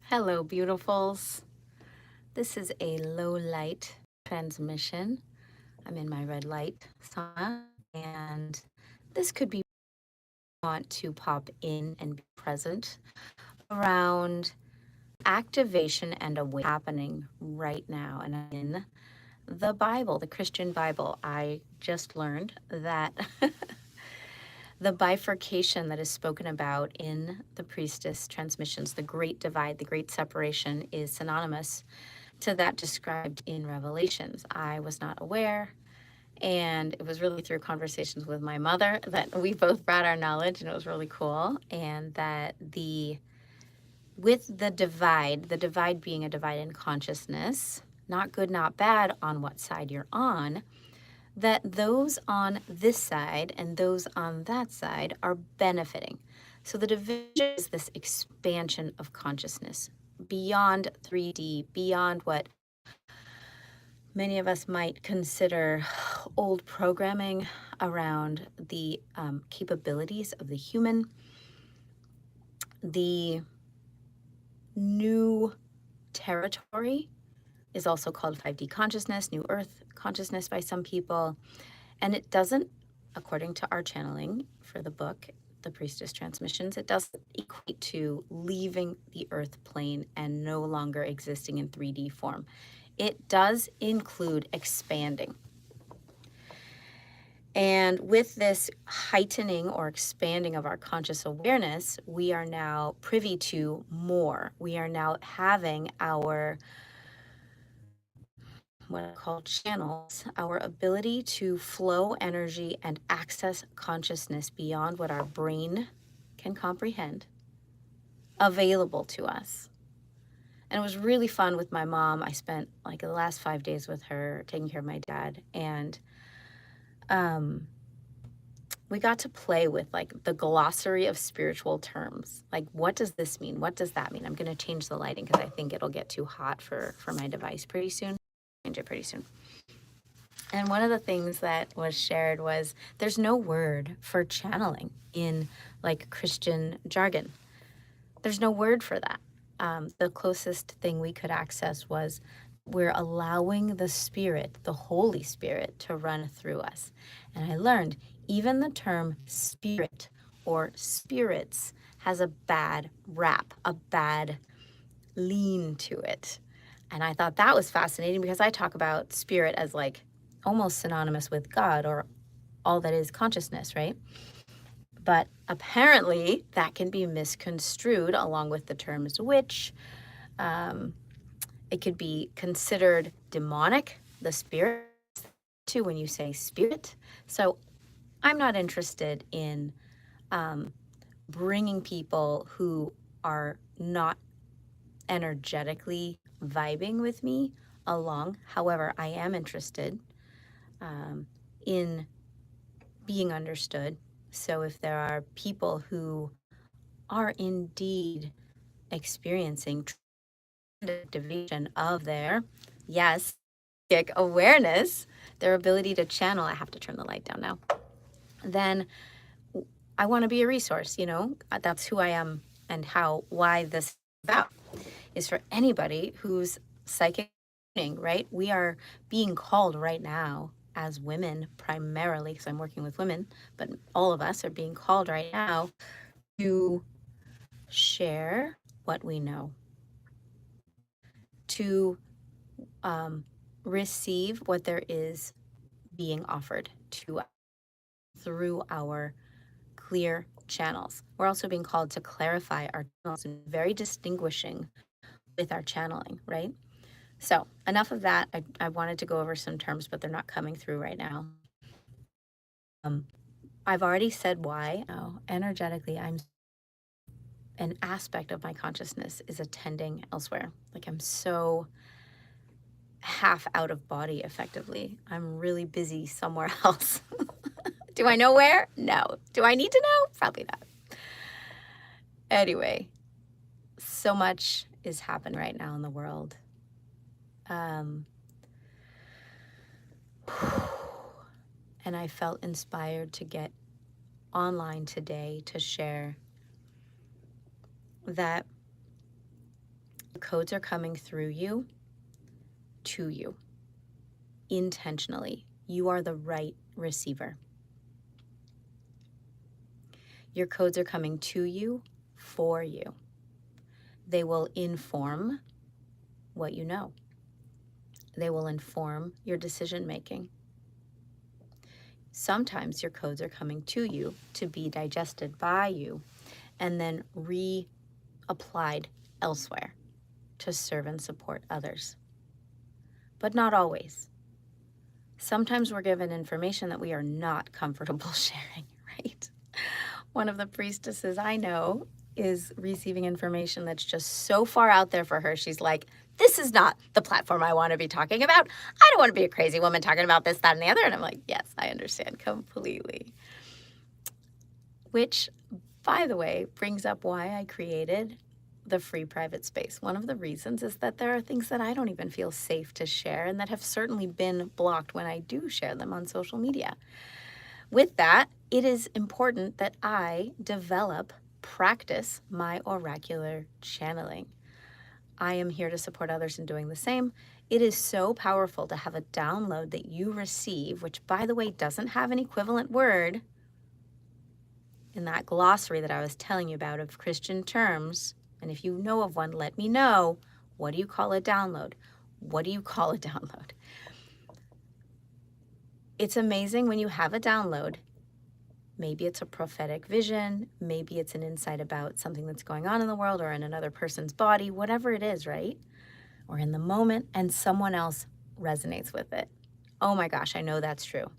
Hello, beautifuls. This is a low light transmission. I'm in my red light sauna, and this could be want to pop in and be present around activation and awakening happening right now. And in the Bible, the Christian Bible, I just learned that the bifurcation that is spoken about in the priestess transmissions, the great divide, the great separation, is synonymous to that described in Revelations. I was not aware, and it was really through conversations with my mother that we both brought our knowledge, and it was really cool. And that with the divide being a divide in consciousness, not good, not bad on what side you're on, that those on this side and those on that side are benefiting. So the division is this expansion of consciousness beyond 3D, beyond what many of us might consider old programming around the capabilities of the human. The new territory is also called 5D consciousness, New Earth consciousness by some people. And it doesn't, according to our channeling for the book, The Priestess Transmissions, it doesn't equate to leaving the earth plane and no longer existing in 3D form. It does include expanding. And with this heightening or expanding of our conscious awareness, we are now privy to more. We are now having our what I call channels, our ability to flow energy and access consciousness beyond what our brain can comprehend, available to us. And it was really fun with my mom. I spent like the last 5 days with her taking care of my dad. And we got to play with like the glossary of spiritual terms. Like, what does this mean? What does that mean? I'm going to change the lighting because I think it'll get too hot for my device pretty soon. Change it pretty soon. And one of the things that was shared was there's no word for channeling in like Christian jargon. There's no word for that. The closest thing we could access was we're allowing the Spirit, the Holy Spirit, to run through us. And I learned even the term spirit or spirits has a bad rap, a bad lean to it. And I thought that was fascinating because I talk about spirit as like almost synonymous with God or all that is consciousness, right? But apparently that can be misconstrued along with the terms witch. It could be considered demonic, the spirit, too, when you say spirit. So I'm not interested in bringing people who are not energetically vibing with me along. However, I am interested in being understood. So if there are people who are indeed experiencing activation of their, yes, awareness, their ability to channel, I have to turn the light down now, then I want to be a resource, that's who I am and why this is about is for anybody who's psychic, right? We are being called right now as women primarily, because I'm working with women, but all of us are being called right now to share what we know, to receive what there is being offered to us through our clear channels. We're also being called to clarify our channels and very distinguishing with our channeling, right? So enough of that. I wanted to go over some terms, but they're not coming through right now. I've already said why. Energetically, an aspect of my consciousness is attending elsewhere. Like I'm so half out of body effectively. I'm really busy somewhere else. Do I know where? No. Do I need to know? Probably not. Anyway, so much is happening right now in the world. And I felt inspired to get online today to share that codes are coming through you to you intentionally. You are the right receiver. Your codes are coming to you for you. They will inform what you know. They will inform your decision making. Sometimes your codes are coming to you to be digested by you and then reapplied elsewhere to serve and support others. But not always. Sometimes we're given information that we are not comfortable sharing, right? One of the priestesses I know is receiving information that's just so far out there for her. She's like, this is not the platform I want to be talking about. I don't want to be a crazy woman talking about this, that, and the other. And I'm like, yes, I understand completely. Which, by the way, brings up why I created the free private space. One of the reasons is that there are things that I don't even feel safe to share and that have certainly been blocked when I do share them on social media. With that, it is important that I practice my oracular channeling. I am here to support others in doing the same. It is so powerful to have a download that you receive, which, by the way, doesn't have an equivalent word in that glossary that I was telling you about of Christian terms. And if you know of one, let me know. What do you call a download? What do you call a download? It's amazing when you have a download. Maybe it's a prophetic vision. Maybe it's an insight about something that's going on in the world or in another person's body, whatever it is, right? Or in the moment, and someone else resonates with it. Oh my gosh, I know that's true,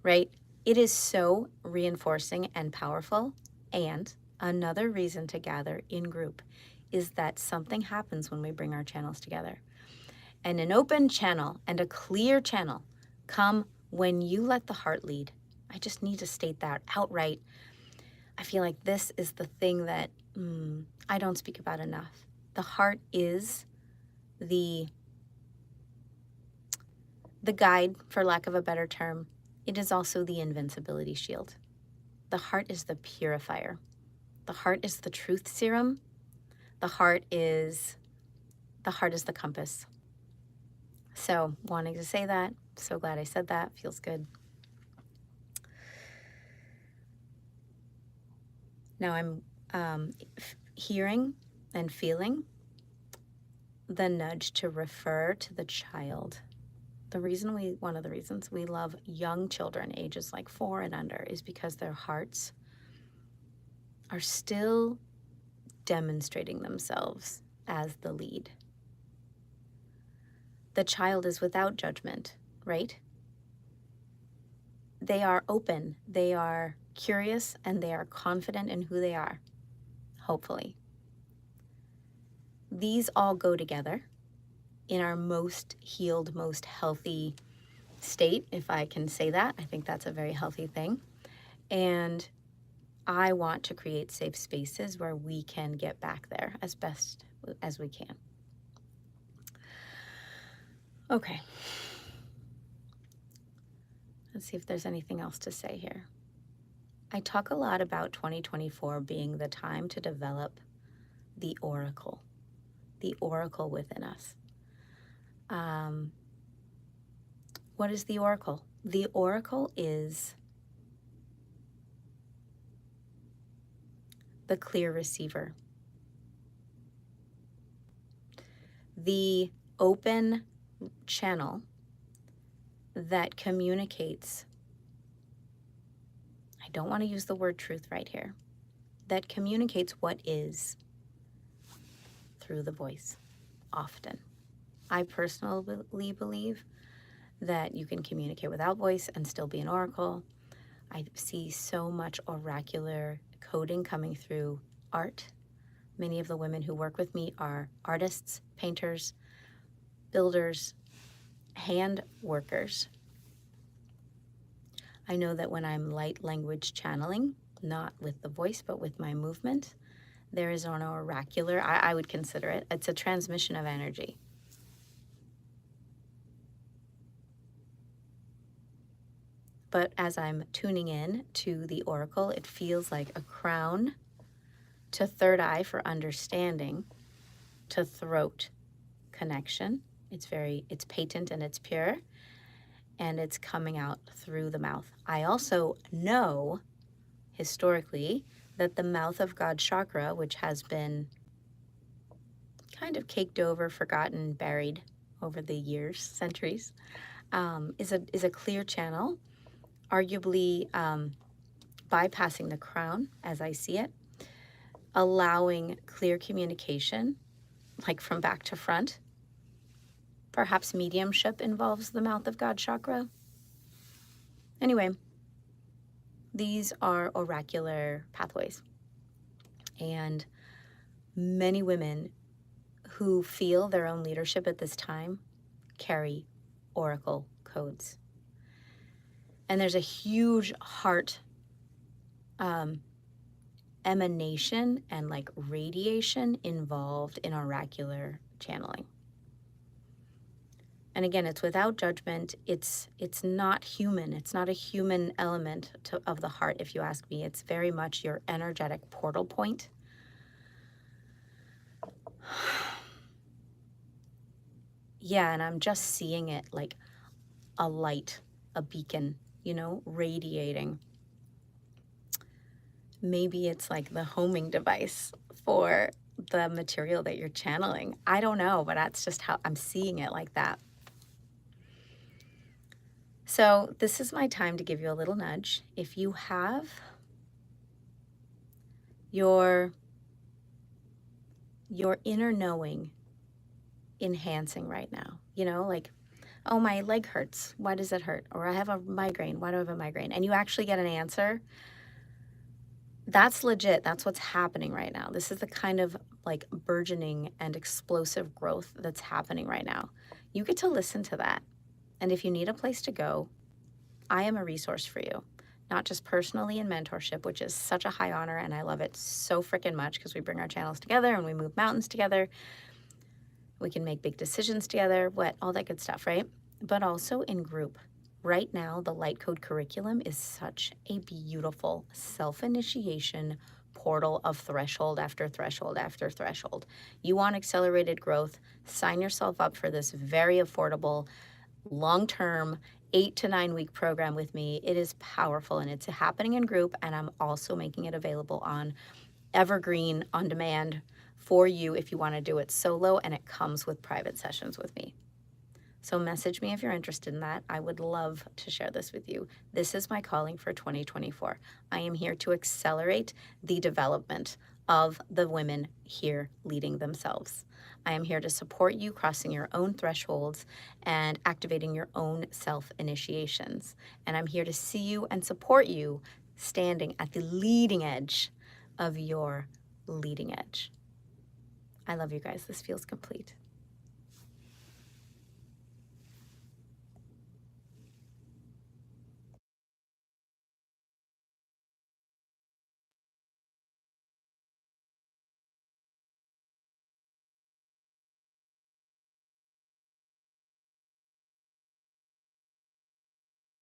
right? It is so reinforcing and powerful. And another reason to gather in group is that something happens when we bring our channels together. And an open channel and a clear channel come when you let the heart lead. I just need to state that outright. I feel like this is the thing that I don't speak about enough. The heart is the guide, for lack of a better term. It is also the invincibility shield. The heart is the purifier. The heart is the truth serum. The heart is the compass. So, wanting to say that, so glad I said that, feels good. Now I'm hearing and feeling the nudge to refer to the child. One of the reasons we love young children, ages like 4 and under, is because their hearts are still demonstrating themselves as the lead. The child is without judgment, right? They are open, they are curious, and they are confident in who they are, hopefully. These all go together in our most healed, most healthy state, if I can say that. I think that's a very healthy thing. And I want to create safe spaces where we can get back there as best as we can. Okay. Let's see if there's anything else to say here. I talk a lot about 2024 being the time to develop the oracle within us. What is the oracle? The oracle is the clear receiver, the open channel that communicates. I don't want to use the word truth right here. That communicates what is through the voice, often. I personally believe that you can communicate without voice and still be an oracle. I see so much oracular coding coming through art. Many of the women who work with me are artists, painters, builders, hand workers. I know that when I'm light language channeling, not with the voice, but with my movement, there is an oracular, I would consider it, it's a transmission of energy. But as I'm tuning in to the oracle, it feels like a crown to third eye for understanding to throat connection. It's patent and it's pure, and it's coming out through the mouth. I also know historically that the mouth of God chakra, which has been kind of caked over, forgotten, buried over the years, centuries, is a clear channel, arguably bypassing the crown as I see it, allowing clear communication, like from back to front. Perhaps mediumship involves the mouth of God chakra. Anyway, these are oracular pathways. And many women who feel their own leadership at this time carry oracle codes. And there's a huge heart emanation and like radiation involved in oracular channeling. And again, it's without judgment. It's not human. It's not a human element of the heart, if you ask me. It's very much your energetic portal point. Yeah, and I'm just seeing it like a light, a beacon, radiating. Maybe it's like the homing device for the material that you're channeling. I don't know, but that's just how I'm seeing it, like that. So this is my time to give you a little nudge. If you have your inner knowing enhancing right now, like, oh, my leg hurts. Why does it hurt? Or I have a migraine. Why do I have a migraine? And you actually get an answer. That's legit. That's what's happening right now. This is the kind of like burgeoning and explosive growth that's happening right now. You get to listen to that. And if you need a place to go, I am a resource for you, not just personally in mentorship, which is such a high honor, and I love it so freaking much because we bring our channels together and we move mountains together. We can make big decisions together, all that good stuff, right? But also in group. Right now, the Light Code curriculum is such a beautiful self-initiation portal of threshold after threshold after threshold. You want accelerated growth, sign yourself up for this very affordable, long-term 8 to 9 week program with me. It is powerful and it's happening in group, and I'm also making it available on evergreen on demand for you if you want to do it solo, and it comes with private sessions with me. So message me if you're interested in that. I would love to share this with you. This is my calling for 2024. I am here to accelerate the development of the women here leading themselves. I am here to support you crossing your own thresholds and activating your own self-initiations. And I'm here to see you and support you standing at the leading edge of your leading edge. I love you guys. This feels complete.